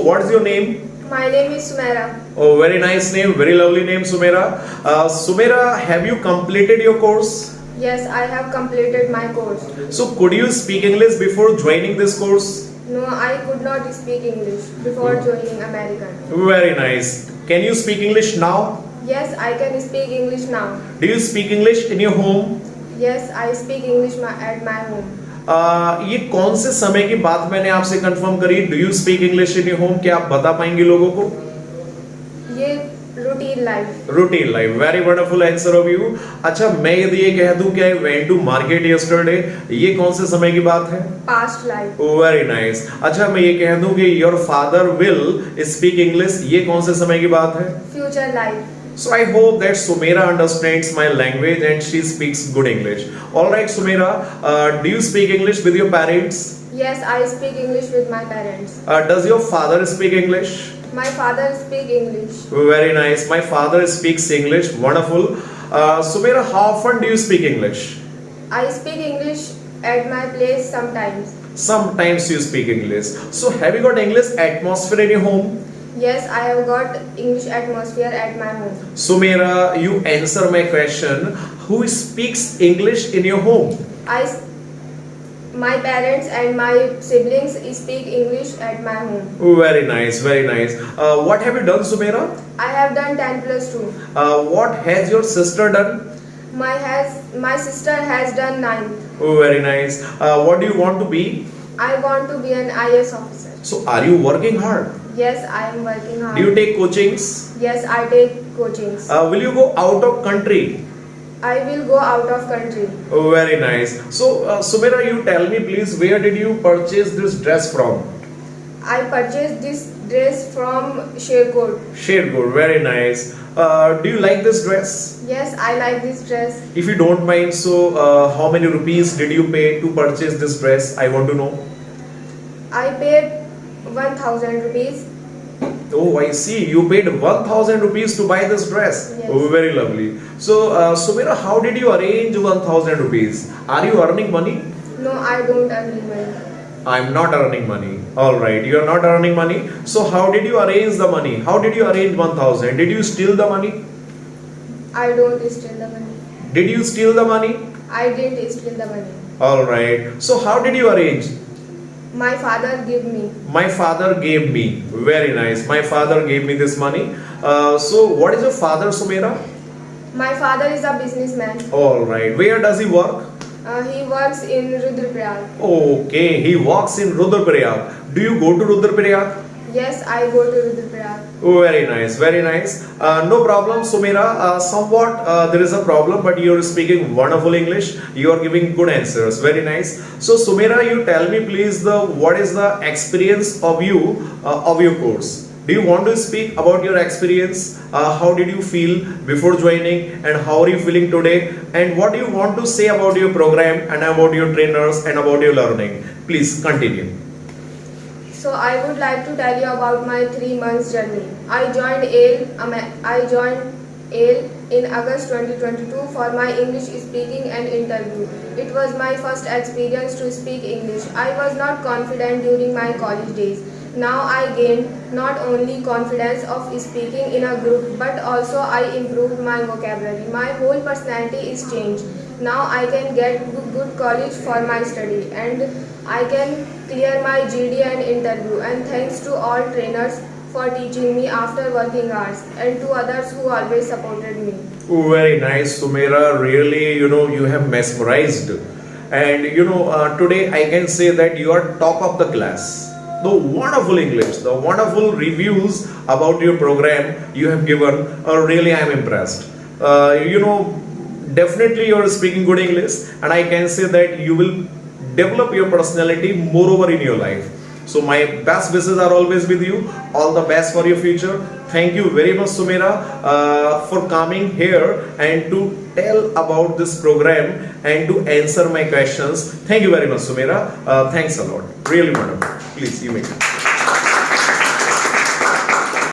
What is your name? My name is Sumera. Oh, very nice name, very lovely name, Sumera. Sumera, have you completed your course? Yes, I have completed my course. So, could you speak English before joining this course? No, I could not speak English before joining American. Very nice. Can you speak English now? Yes, I can speak English now. Do you speak English in your home? Yes, I speak English at my home. ये कौन से समय की बात मैंने आपसे confirm करी? Do you speak English in your home? क्या आप बता पाएंगे लोगों को? ये routine life. Routine life. Very wonderful answer of you. अच्छा, मैं यदि ये कह दूं कि I went to market yesterday, ये कौन से समय की बात है? Past life. Very nice. अच्छा, मैं ये कह दूं कि your father will speak English, ये कौन से समय की बात है? Future life. So I hope that Sumera understands my language and she speaks good English. All right, Sumera, do you speak English with your parents? Yes, I speak English with my parents. Does your father speak English? My father speak English. Very nice. My father speaks English. Wonderful. Sumera, how often do you speak English? I speak English at my place sometimes. Sometimes you speak English. So have you got English atmosphere in your home? Yes, I have got English atmosphere at my home. Sumera, you answer my question. Who speaks English in your home? My parents and my siblings speak English at my home. Very nice, very nice. What have you done, Sumera? I have done 10 plus 2. What has your sister done? My sister has done 9. Very nice. What do you want to be? I want to be an IS officer. So, are you working hard? Yes, I am working hard. Do you take coachings? Yes, I take coachings. Will you go out of country? I will go out of country. Very nice. So, Sumera, you tell me please, where did you purchase this dress from? I purchased this dress from Shercourt. Shercourt, very nice. Do you like this dress? Yes, I like this dress. If you don't mind, so how many rupees did you pay to purchase this dress? I want to know. I paid 1000 rupees. Oh, I see. You paid 1000 rupees to buy this dress. Yes. Oh, very lovely. So, Sumera, how did you arrange 1000 rupees? Are you earning money? No, I don't earn money. I'm not earning money. All right, you are not earning money. So, how did you arrange the money? How did you arrange 1000? Did you steal the money? I don't steal the money. Did you steal the money? I didn't steal the money. All right. So, how did you arrange? My father gave me. My father gave me. Very nice. My father gave me this money. So, what is your father, Sumera? My father is a businessman. All right. Where does he work? He works in Rudraprayag. Okay, he works in Rudraprayag. Do you go to Rudraprayag? Yes, I go to Rudraprayag. Oh, very nice, very nice. No problem, Sumera. Somewhat there is a problem, but you are speaking wonderful English. You are giving good answers. Very nice. So, Sumera, you tell me please what is the experience of you of your course? Do you want to speak about your experience? How did you feel before joining, and how are you feeling today? And what do you want to say about your program and about your trainers and about your learning? Please continue. So I would like to tell you about my 3 months journey. I joined ALE in August 2022 for my English speaking and interview. It was my first experience to speak English. I was not confident during my college days. Now I gained not only confidence of speaking in a group, but also I improved my vocabulary. My whole personality is changed. Now I can get good college for my study, and I can clear my GD and interview. And thanks to all trainers for teaching me after working hours, and to others who always supported me. Oh, very nice, Sumera. Really, you have mesmerized. And today I can say that you are top of the class. The wonderful English, the wonderful reviews about your program you have given, really I am impressed. Definitely you are speaking good English, and I can say that you will develop your personality moreover in your life. So my best wishes are always with you. All the best for your future. Thank you very much, Sumera, for coming here and to tell about this program and to answer my questions. Thank you very much, Sumera. Thanks a lot. Really wonderful. Please, you may.